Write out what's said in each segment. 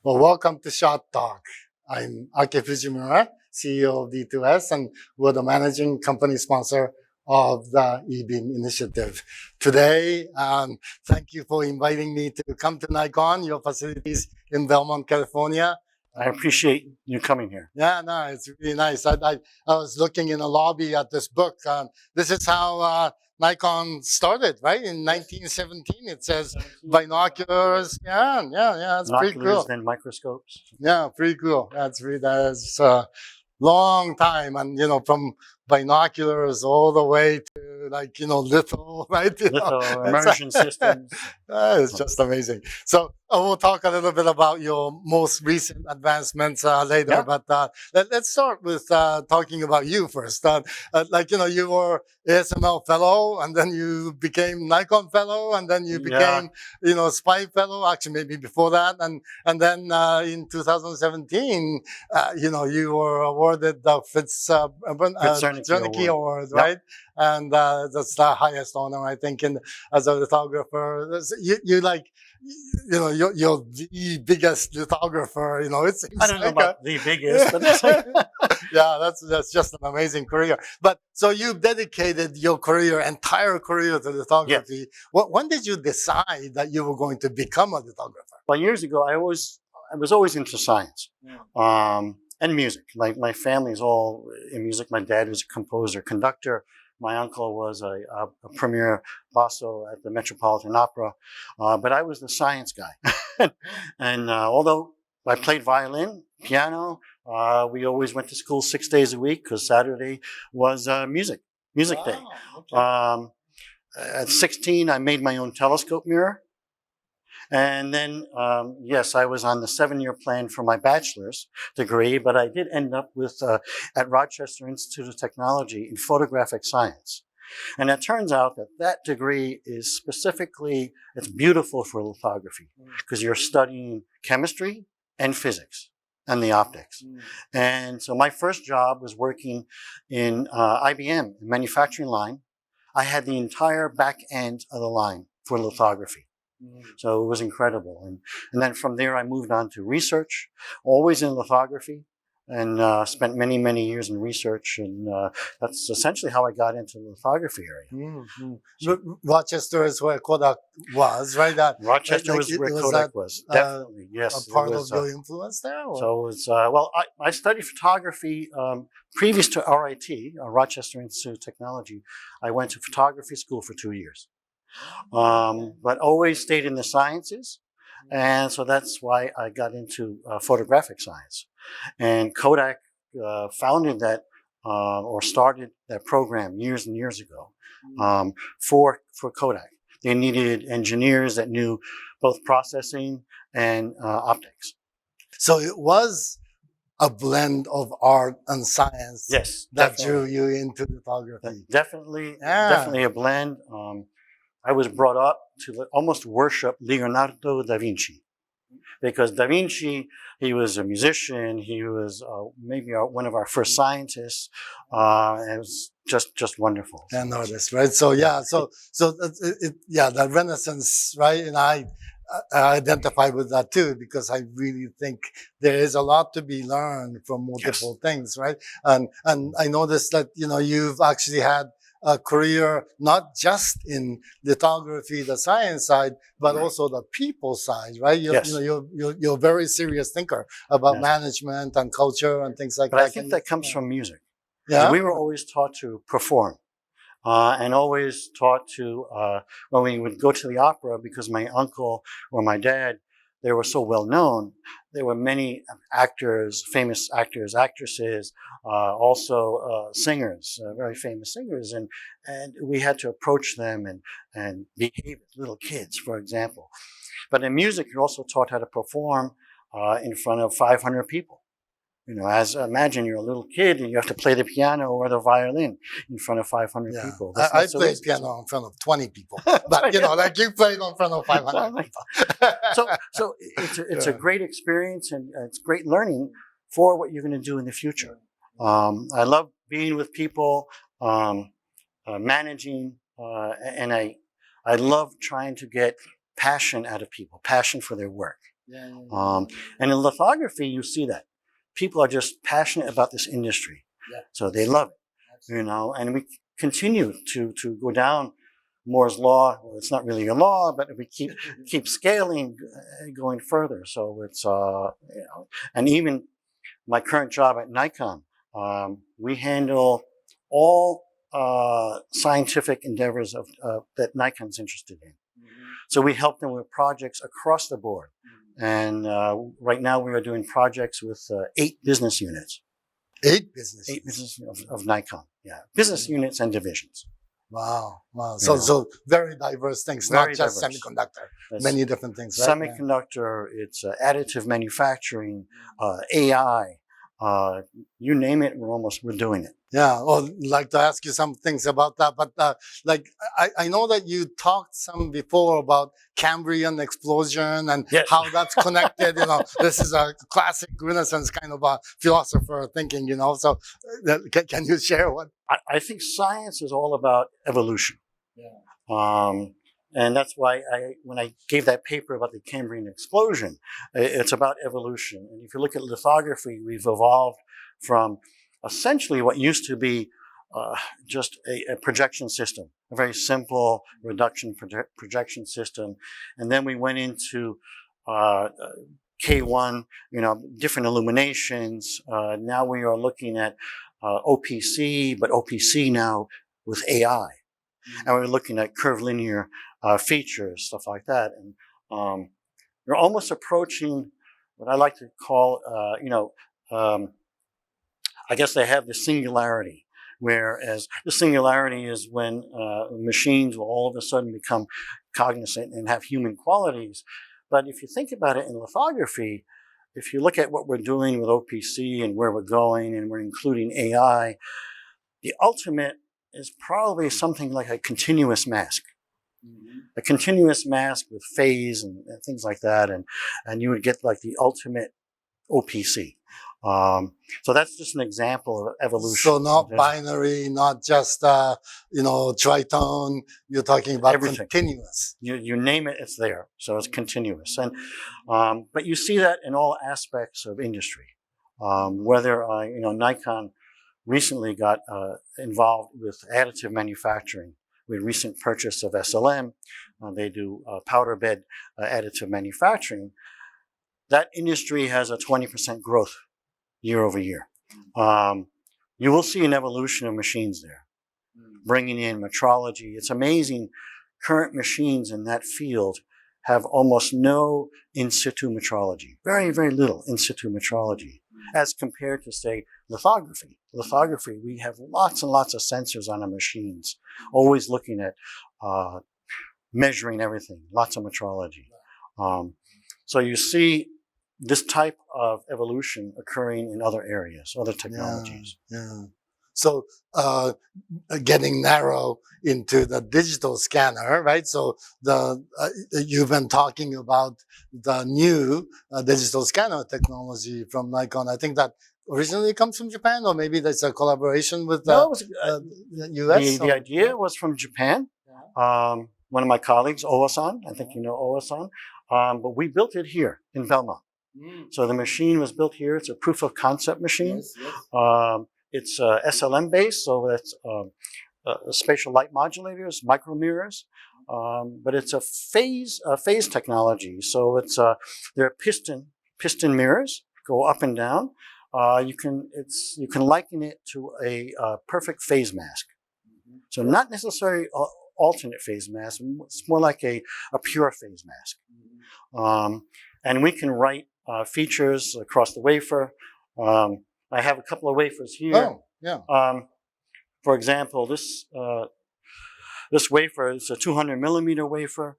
Well, welcome to Shot Talk. I'm Aki Fujimura, CEO of D2S, and we're the managing company sponsor of the eBeam initiative. Today, thank you for inviting me to come to Nikon, your facilities in Belmont, California. I appreciate you coming here. Yeah, no, it's really nice. I was looking in the lobby at this book. This is how Nikon started, right? In 1917, it says binoculars. Yeah, it's pretty cool. Binoculars, then microscopes. Yeah, pretty cool. That's a long time, and from binoculars all the way to litho, right? Litho, immersion systems. It's just amazing. So we'll talk a little bit about your most recent advancements later, Yeah. but let's start with talking about you first. You were ASML fellow, and then you became Nikon fellow, and then you became, SPY fellow. Actually, maybe before that, and then in 2017, you were awarded the Fitzgernicki Award, Yep. right? And that's the highest honor, I think, as a lithographer. You're the biggest lithographer. It seems I don't know like about the biggest, but that's like, yeah, that's just an amazing career. But so you've dedicated your entire career to lithography. When did you decide that you were going to become a lithographer? well, years ago, I was always into science. And music. My family is all in music. My dad was a composer, conductor. My uncle was a premier basso at the Metropolitan Opera. But I was the science guy. And although I played violin, piano, we always went to school 6 days a week because Saturday was music day. Okay. At 16, I made my own telescope mirror. And then, yes, I was on the 7-year plan for my bachelor's degree, but I did end up with at Rochester Institute of Technology in photographic science. And it turns out that degree is specifically, it's beautiful for lithography because you're studying chemistry and physics and the optics. And so my first job was working in IBM, the manufacturing line. I had the entire back end of the line for lithography. So it was incredible. And then from there, I moved on to research, always in lithography, and spent many, many years in research. And that's essentially how I got into the lithography area. Rochester is where Kodak was, right? Rochester was where Kodak was. Definitely, yes. A part of your influence there? Or? So it's, I studied photography previous to RIT, Rochester Institute of Technology. I went to photography school for 2 years. But always stayed in the sciences. And so that's why I got into photographic science. And Kodak founded that or started that program years and years ago for Kodak. They needed engineers that knew both processing and optics. So it was a blend of art and science that drew you into photography. Definitely a blend. I was brought up to almost worship Leonardo da Vinci because da Vinci, he was a musician. He was maybe one of our first scientists. It was just wonderful. An artist, right? So the Renaissance, right? And I identify with that too because I really think there is a lot to be learned from multiple things, right? And I noticed that you've actually had a career not just in lithography, the science side, but also the people side, right? You're a very serious thinker about management and culture and things like that. But I think that comes from music. Yeah, we were always taught to perform, and always taught to when we would go to the opera because my uncle or my dad, they were so well known. There were many actors, famous actors, actresses, also singers, very famous singers, and we had to approach them and behave as little kids, for example. But in music, you're also taught how to perform in front of 500 people. Imagine you're a little kid and you have to play the piano or the violin in front of 500 people. I played piano in front of 20 people, but you played in front of 500 people. So it's a great experience and it's great learning for what you're going to do in the future. I love being with people, managing, and I love trying to get passion out of people, passion for their work. Yeah, yeah, And in lithography, you see that people are just passionate about this industry, yeah. so they love it, and we continue to go down Moore's law. Well, it's not really a law, but we keep scaling, going further. So it's and even my current job at Nikon, we handle all scientific endeavors that Nikon's interested in. So we help them with projects across the board. And right now we are doing projects with 8 business units. 8 business. 8 business of Nikon. Yeah, business units and divisions. Wow. So very diverse things, Very not just diverse. semiconductor. That's Many different things, right? semiconductor, it's additive manufacturing, AI, you name it, we're doing it. Yeah, well, I'd like to ask you some things about that, but like I know that you talked some before about Cambrian explosion and Yes. how that's connected. This is a classic Renaissance kind of a philosopher thinking. So can you share what? I think science is all about evolution. Yeah. And that's why when I gave that paper about the Cambrian explosion, it's about evolution. And if you look at lithography, we've evolved from essentially what used to be just a projection system, a very simple reduction projection system. And then we went into K1, different illuminations. Now we are looking at OPC, but OPC now with AI. And we're looking at curvilinear features, stuff like that. And you're almost approaching what I like to call, I guess they have the singularity, whereas the singularity is when machines will all of a sudden become cognizant and have human qualities. But if you think about it in lithography, if you look at what we're doing with OPC and where we're going, and we're including AI, the ultimate is probably something like a continuous mask. A continuous mask with phase and things like that, and you would get like the ultimate OPC. So that's just an example of evolution. So not binary, not just tritone. You're talking about everything. Continuous. You name it, it's there. So it's continuous, and but you see that in all aspects of industry. Whether Nikon recently got involved with additive manufacturing. With recent purchase of SLM, they do powder bed additive manufacturing. That industry has a 20% growth year over year. You will see an evolution of machines there, bringing in metrology. It's amazing. Current machines in that field have almost no in situ metrology, very, very little in situ metrology, as compared to, say, lithography. Lithography, we have lots and lots of sensors on our machines, always looking at measuring everything, lots of metrology. So you see this type of evolution occurring in other areas, other technologies. Yeah. So getting narrow into the digital scanner, right? So you've been talking about the new digital scanner technology from Nikon. I think that originally comes from Japan, or maybe there's a collaboration with the US. The idea was from Japan. One of my colleagues, Owa-san, I think you know Owa-san, but we built it here in Belmont. So the machine was built here. It's a proof of concept machine. Yes. It's SLM based, so that's spatial light modulators, micro mirrors, but it's a phase technology. So it's there are piston mirrors go up and down. You can liken it to a perfect phase mask. So not necessarily alternate phase mask. It's more like a pure phase mask. And we can write features across the wafer. I have a couple of wafers here. Oh, yeah. For example, this wafer is a 200 millimeter wafer.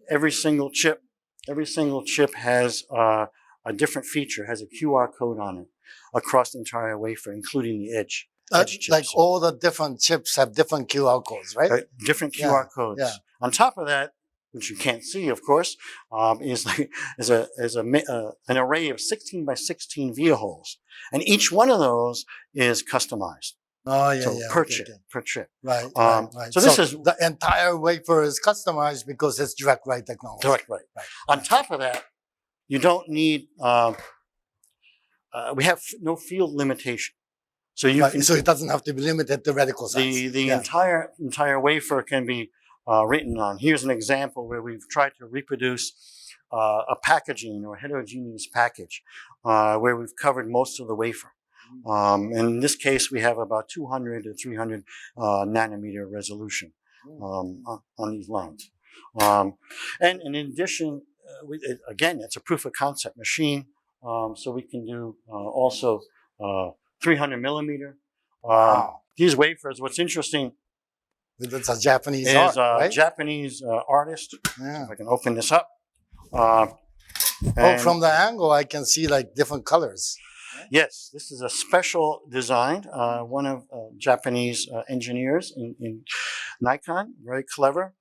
Every single chip has a different feature, has a QR code on it across the entire wafer, including the edge chips. Like all the different chips have different QR codes, right? Different QR codes. Yeah. On top of that, which you can't see, of course, is an array of 16 by 16 via holes, and each one of those is customized. Oh yeah, so per chip. Right. So this is the entire wafer is customized because it's direct write technology. Direct write. On top of that, you don't need. We have no field limitation, so you Right, can. so it doesn't have to be limited to reticle size. The entire wafer can be written on. Here's an example where we've tried to reproduce a packaging or heterogeneous package where we've covered most of the wafer. In this case, we have about 200 to 300 nanometer resolution on these lines. And in addition, again, it's a proof of concept machine, so we can do also 300 millimeter. Wow. These wafers, what's interesting That's a Japanese is art, a right? Japanese artist. Yeah. If I can open this up. Oh, And from the angle, I can see like different colors. yes, this is a special design. One of Japanese engineers in Nikon, very clever.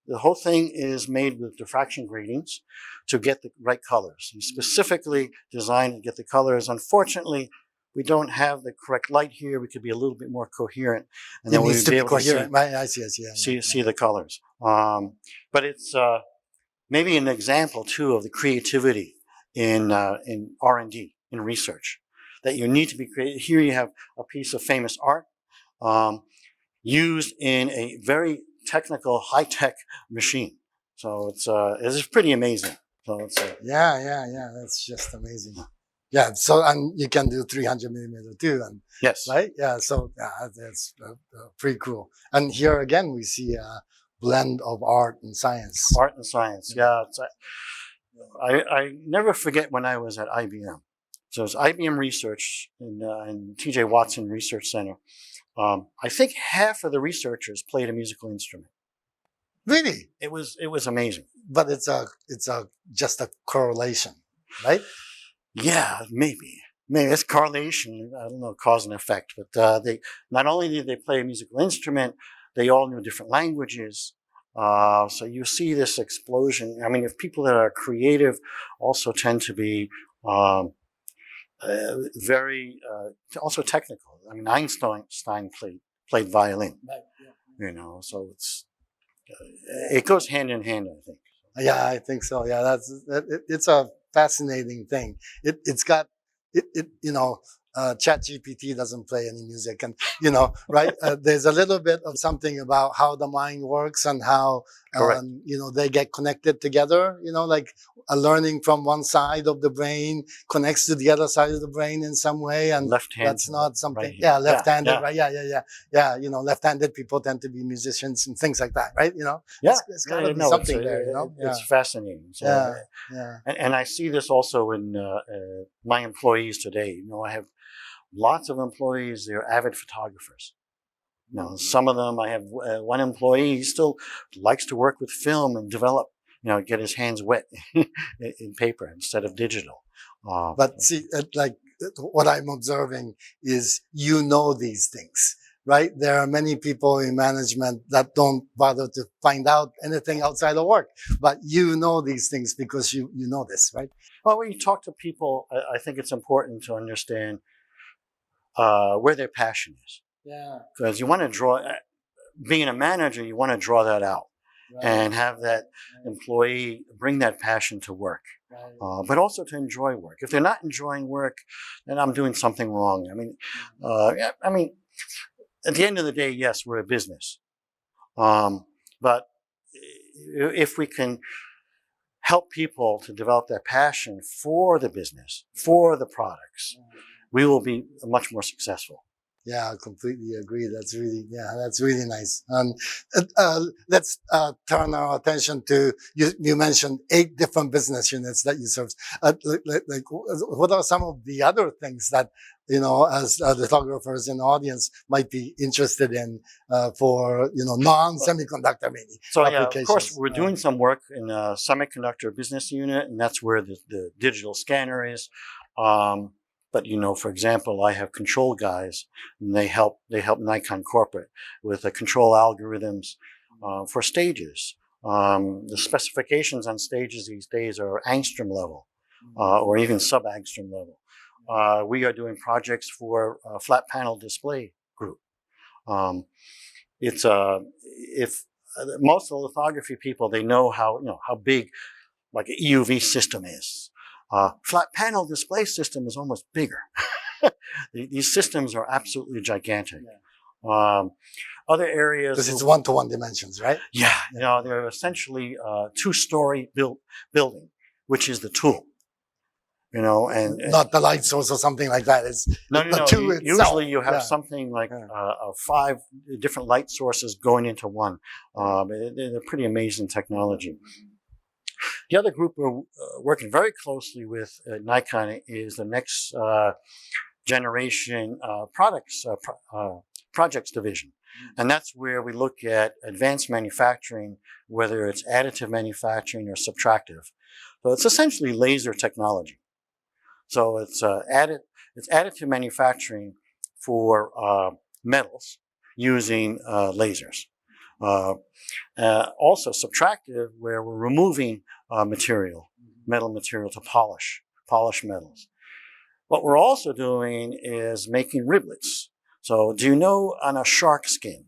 The whole thing is made with diffraction gratings to get the right colors. He specifically designed to get the colors. Unfortunately, we don't have the correct light here. We could be a little bit more coherent, and It then needs we'd to be be able coherent. to Right, I see, yeah. see the colors. But it's maybe an example too of the creativity in R&D, in research, that you need to be creative. Here you have a piece of famous art used in a very technical, high-tech machine. So it's pretty amazing. So it's Yeah. That's just amazing. Yeah. So, and you can do 300 millimeter too, and yes, right? Yeah. So that's pretty cool. And here again, we see a blend of art and science. art and science. Yeah, I never forget when I was at IBM. So it's IBM Research in T.J. Watson Research Center. I think half of the researchers played a musical instrument. Really? It was amazing. But it's just a correlation, right? Yeah, maybe it's correlation. I don't know, cause and effect. But they not only did they play a musical instrument, they all knew different languages. So you see this explosion. I mean, if people that are creative also tend to be very also technical. I mean, Einstein played violin. You know, so it goes hand in hand, I think. Yeah, I think so. Yeah, it's a fascinating thing. It's got you know, ChatGPT doesn't play any music, and you know, right? There's a little bit of something about how the mind works and how you know, they get connected together. You know, like learning from one side of the brain connects to the other side of the brain in some way, and that's not something. Right, yeah, left-handed, right? Yeah. You know, left-handed people tend to be musicians and things like that, right? You know, it's got to be something there. You know, it's fascinating. So, yeah. And I see this also in my employees today. You know, I have lots of employees, they're avid photographers. Now, some of them, I have one employee, he still likes to work with film and develop, you know, get his hands wet in paper instead of digital. But see, like what I'm observing is, you know, these things, right? There are many people in management that don't bother to find out anything outside of work, but you know these things because you know this, right? Well, when you talk to people, I think it's important to understand where their passion is. Yeah. Because you want to draw, being a manager, you want to draw that out and have that employee bring that passion to work, but also to enjoy work. If they're not enjoying work, then I'm doing something wrong. I mean, at the end of the day, yes, we're a business. But if we can help people to develop their passion for the business, for the products, we will be much more successful. Yeah, I completely agree. That's really nice. Let's turn our attention to, you mentioned 8 different business units that you serve. Like, what are some of the other things that, you know, as lithographers in the audience might be interested in for, you know, non-semiconductor maybe So applications? yeah, of course, we're doing some work in a semiconductor business unit, and that's where the digital scanner is. But, you know, for example, I have control guys, and they help Nikon corporate with the control algorithms for stages. The specifications on stages these days are angstrom level or even sub-angstrom level. We are doing projects for a flat panel display group. If most of the lithography people, they know how big like an EUV system is. Flat panel display system is almost bigger. These systems are absolutely gigantic. Other areas... Because it's one-to-one dimensions, right? Yeah, they're essentially two-story building, which is the tool. And not the light source or something like that. It's no. Usually you have Yeah. something like 5 different light sources going into one. They're pretty amazing technology. The other group we're working very closely with at Nikon is the next generation projects division. And that's where we look at advanced manufacturing, whether it's additive manufacturing or subtractive. So it's essentially laser technology. So it's additive manufacturing for metals using lasers. Also subtractive, where we're removing metal material to polish metals. What we're also doing is making riblets. So do you know on a shark skin?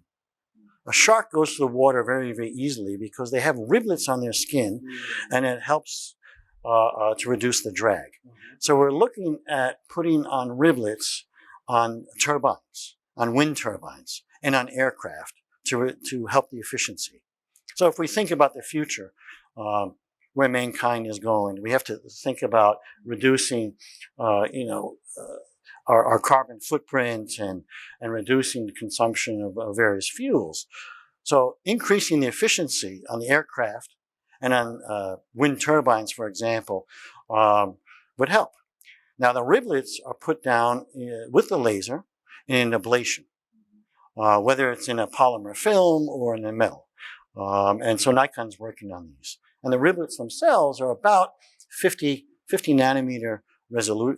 A shark goes to the water very, very easily because they have riblets on their skin, and it helps to reduce the drag. So we're looking at putting on riblets on turbines, on wind turbines, and on aircraft to help the efficiency. So if we think about the future, where mankind is going, we have to think about reducing, our carbon footprint and reducing the consumption of various fuels. So increasing the efficiency on the aircraft and on wind turbines, for example, would help. Now the riblets are put down with the laser in ablation, whether it's in a polymer film or in a metal. And so Nikon's working on these. And the riblets themselves are about 50 nanometer resolution,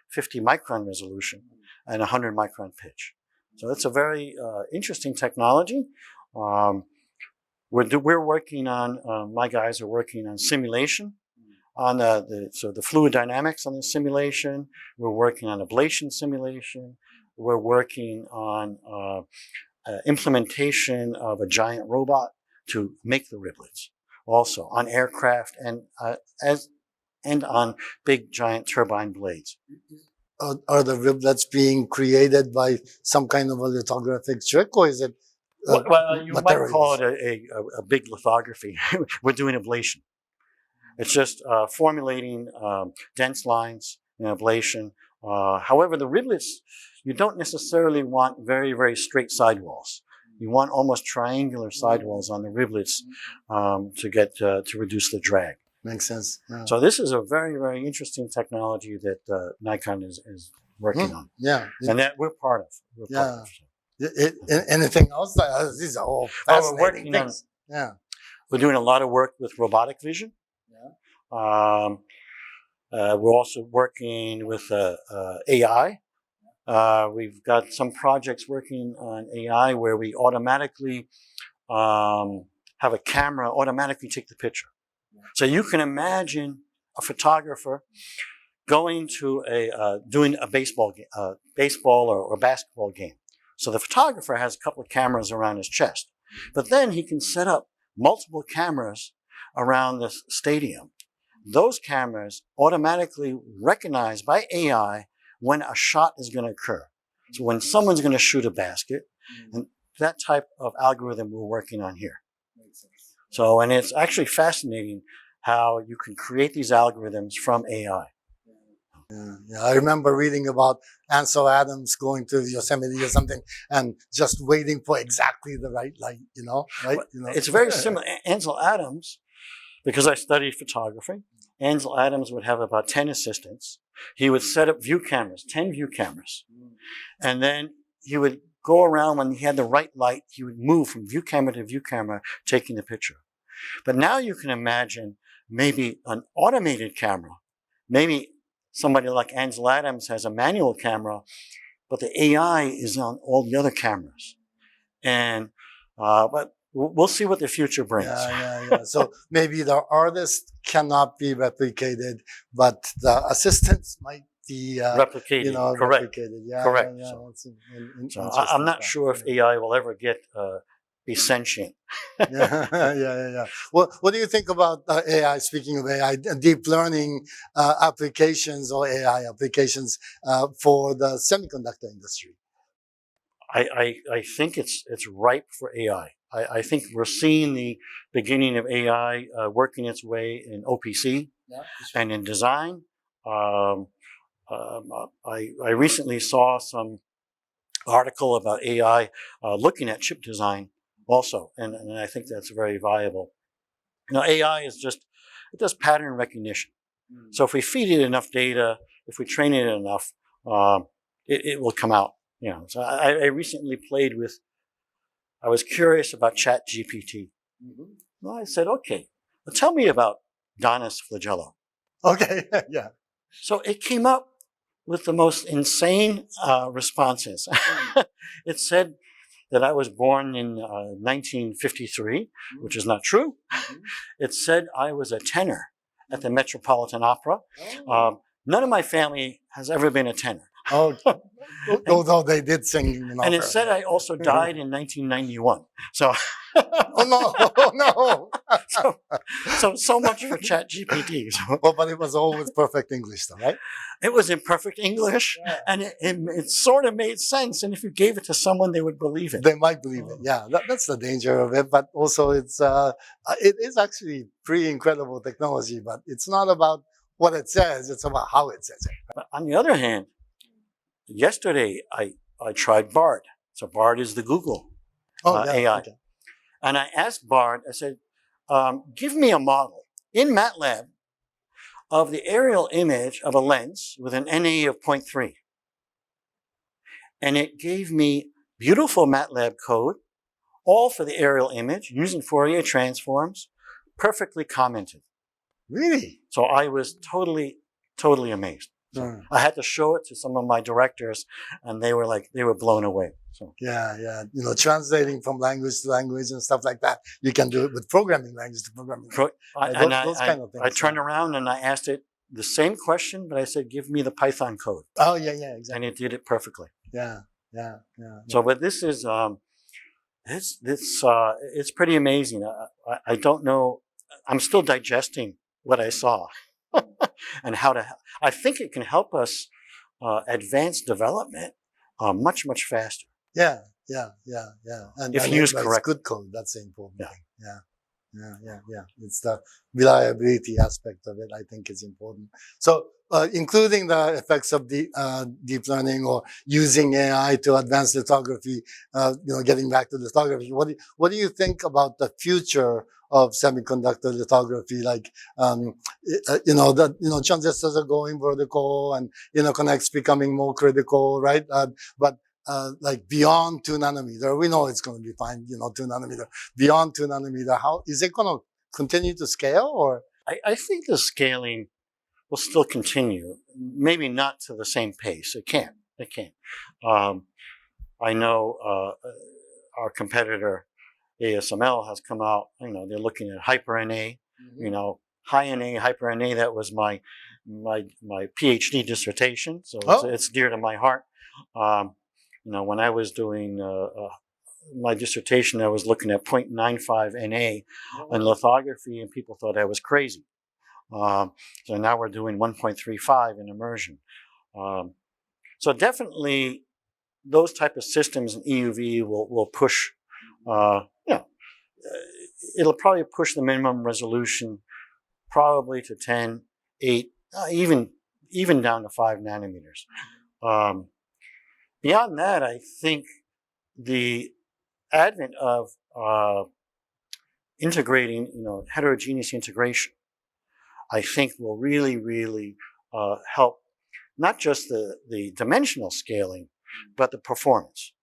50 micron resolution and 100 micron pitch. So it's a very interesting technology. We're working on, my guys are working on simulation, on the fluid dynamics on the simulation. We're working on ablation simulation. We're working on implementation of a giant robot to make the riblets, also on aircraft and on big giant turbine blades. Are the riblets being created by some kind of a lithographic trick, or is it well, you materials? might call it a big lithography. We're doing ablation. It's just formulating dense lines in ablation. However, the riblets, you don't necessarily want very, very straight sidewalls. You want almost triangular sidewalls on the riblets to reduce the drag. Makes sense. Yeah. So this is a very, very interesting technology that Nikon is working on. Yeah. And that we're part of. Anything else? These are all fascinating things. We're doing a lot of work with robotic vision. Yeah. We're also working with AI. We've got some projects working on AI where we automatically have a camera automatically take the picture. So you can imagine a photographer going to doing a baseball or basketball game. So the photographer has a couple of cameras around his chest, but then he can set up multiple cameras around the stadium. Those cameras automatically recognize by AI when a shot is going to occur. So when someone's going to shoot a basket, and that type of algorithm we're working on here. So, and it's actually fascinating how you can create these algorithms from AI. Yeah, I remember reading about Ansel Adams going to Yosemite or something and just waiting for exactly the right light, right? It's very similar. Ansel Adams, because I studied photography, Ansel Adams would have about 10 assistants. He would set up view cameras, 10 view cameras. And then he would go around when he had the right light, he would move from view camera to view camera, taking the picture. But now you can imagine maybe an automated camera. Maybe somebody like Ansel Adams has a manual camera, but the AI is on all the other cameras. And, but we'll see what the future brings. Yeah. So maybe the artist cannot be replicated, but the assistants might be replicated. Correct. Replicated. Yeah, correct. Yeah. So I'm not sure if AI will ever get be sentient. Yeah. What do you think about AI? Speaking of AI, deep learning applications or AI applications for the semiconductor industry? I think it's ripe for AI. I think we're seeing the beginning of AI working its way in OPC and in design. Um, I recently saw some article about AI looking at chip design also, and I think that's very viable. AI is it does pattern recognition. So if we feed it enough data, if we train it enough, it will come out. So I recently I was curious about Chat GPT. Well, I said, okay, well, tell me about Donis Flagello. Okay, yeah. So it came up with the most insane responses. It said that I was born in 1953, which is not true. It said I was a tenor at the Metropolitan Opera. None of my family has ever been a tenor. Oh, although they did sing in And it opera. said I also died in 1991. So, Oh no, oh no. so much for Chat GPT. Well, but it was all with perfect English, though, right? It was in perfect English, and it sort of made sense. And if you gave it to someone, they would believe it. They might believe it. Yeah, that's the danger of it. But also, it is actually pretty incredible technology. But it's not about what it says; it's about how it says it. But on the other hand, yesterday I tried Bard. So Bard is the Google AI. Okay. And I asked Bard, I said, give me a model in MATLAB of the aerial image of a lens with an NA of 0.3. And it gave me beautiful MATLAB code, all for the aerial image, using Fourier transforms, perfectly commented. Really? So I was totally amazed. So I had to show it to some of my directors, and they were blown away. So Yeah. Translating from language to language and stuff like that. You can do it with programming language to programming language. Those kind of things. I turned around and I asked it the same question, but I said, "Give me the Python code." Oh yeah, exactly. And it did it perfectly. Yeah. So, but this is it's pretty amazing. I don't know. I'm still digesting what I saw. And I think it can help us advance development much faster. Yeah. And if used correctly. Good code, that's the important thing. Yeah. It's the reliability aspect of it, I think, is important. So, including the effects of the deep learning or using AI to advance lithography, getting back to lithography, what do you think about the future of semiconductor lithography? Like, transistors are going vertical and interconnects becoming more critical, right? But like beyond 2 nanometer, we know it's going to be fine, 2 nanometer. Beyond 2 nanometer, how is it going to continue to scale? Or I think the scaling will still continue, maybe not to the same pace. It can't. I know our competitor ASML has come out. They're looking at Hyper NA. High NA, Hyper NA. That was my PhD dissertation, so it's dear to my heart. When I was doing my dissertation, I was looking at 0.95 NA in lithography, and people thought I was crazy. So now we're doing 1.35 in immersion. So definitely those type of systems in EUV will push, it'll probably push the minimum resolution probably to 10, 8, even down to 5 nanometers. Beyond that, I think the advent of integrating, heterogeneous integration, I think will really help not just the dimensional scaling, but the performance.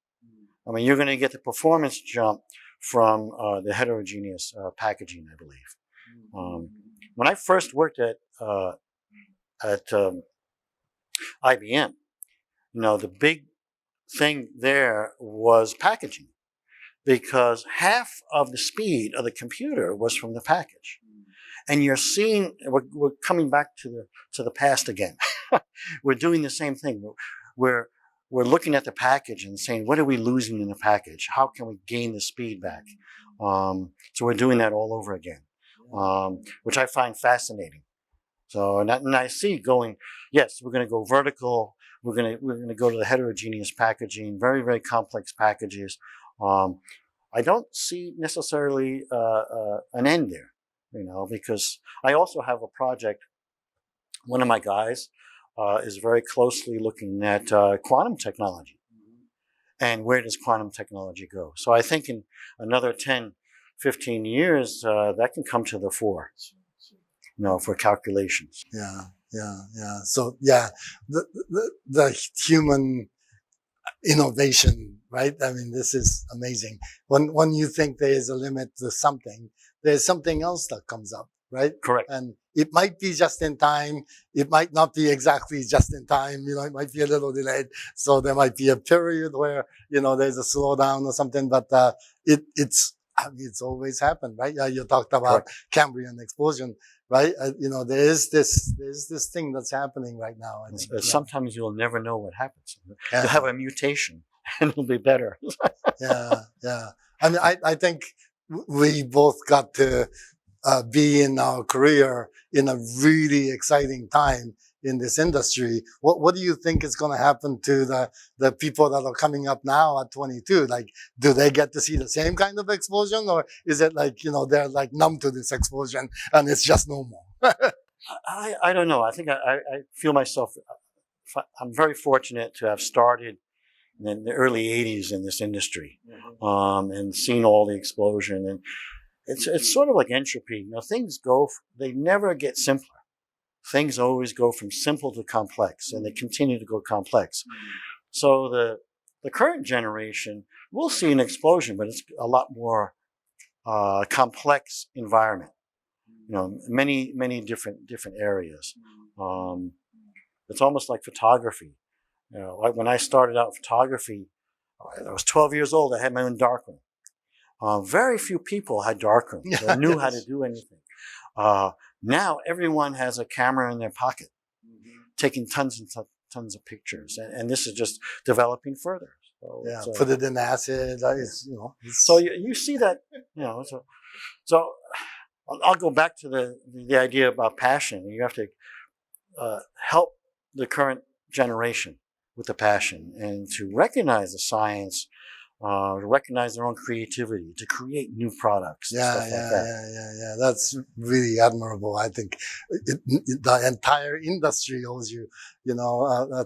I mean, you're going to get the performance jump from the heterogeneous packaging, I believe. When I first worked at IBM, the big thing there was packaging, because half of the speed of the computer was from the package. And you're seeing, we're coming back to the past again. We're doing the same thing. We're we're looking at the package and saying, what are we losing in the package? How can we gain the speed back? So we're doing that all over again, which I find fascinating. So, and I see going, yes, we're going to go vertical. We're going to go to the heterogeneous packaging, very, very complex packages. I don't see necessarily an end there, because I also have a project. One of my guys is very closely looking at quantum technology. And where does quantum technology go? So I think in another 10, 15 years, that can come to the fore, for calculations. Yeah. So the human innovation, right? I mean, this is amazing. When you think there is a limit to something, there's something else that comes up, right? Correct. And it might be just in time. It might not be exactly just in time. It might be a little delayed. So there might be a period where, there's a slowdown or something, but, it's always happened, right? You talked about Cambrian explosion, right? There is this thing that's happening right now. I think. Sometimes you'll never know what happens. Yeah. You'll have a mutation and it'll be better. Yeah. I mean, I think we both got to be in our career in a really exciting time in this industry. What do you think is going to happen to the people that are coming up now at 22? Like, do they get to see the same kind of explosion, or is it like, they're like numb to this explosion and it's just normal? I don't know. I think I feel myself, I'm very fortunate to have started in the early 80s in this industry, and seen all the explosion. And it's sort of like entropy. Things they never get simpler. Things always go from simple to complex, and they continue to go complex. So the current generation will see an explosion, but it's a lot more complex environment. Many different areas. It's almost like photography. When I started out photography, I was 12 years old. I had my own darkroom. Very few people had darkrooms or knew how to do anything. Now everyone has a camera in their pocket, taking tons and tons of pictures, and this is just developing further. So, put it in acid. So you see that, So I'll go back to the idea about passion. You have to help the current generation with the passion and to recognize the science. To recognize their own creativity, to create new products. Yeah. That's really admirable. I think the entire industry owes you,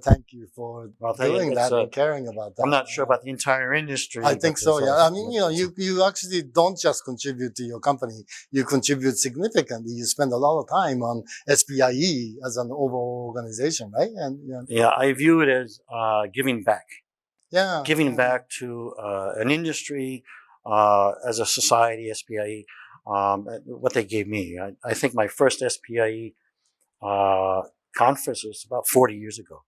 thank you for doing that and caring about that. I'm not sure about the entire industry. I think so, yeah. I mean, you actually don't just contribute to your company. You contribute significantly. You spend a lot of time on SPIE as an overall organization, right? And I view it as giving back. Giving back to an industry, as a society, SPIE, what they gave me. I think my first SPIE conference was about 40 years ago.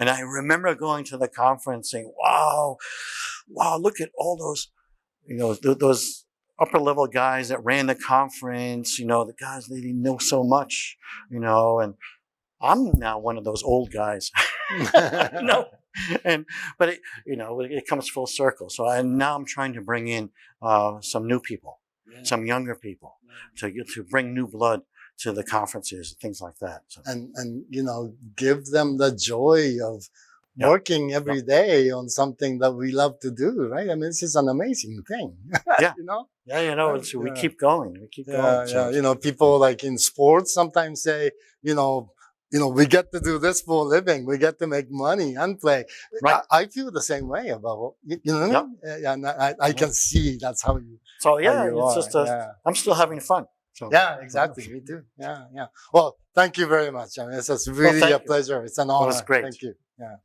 And I remember going to the conference saying, wow, look at all those, those upper level guys that ran the conference, the guys, they didn't know so much, and I'm now one of those old guys. But it comes full circle. So now I'm trying to bring in some new people, some younger people, to bring new blood to the conferences and things like that. So. And give them the joy of working every day on something that we love to do, right? I mean, this is an amazing thing. So we keep going. We keep going. So, people like in sports sometimes say, we get to do this for a living. We get to make money and play. Right. I feel the same way about, what I mean? And I can see that's how you. So it's just I'm still having fun. So. Yeah, exactly. Me too. Yeah. Well, thank you very much. I mean, it's really a pleasure. It's an honor. It was great. Thank you. Yeah.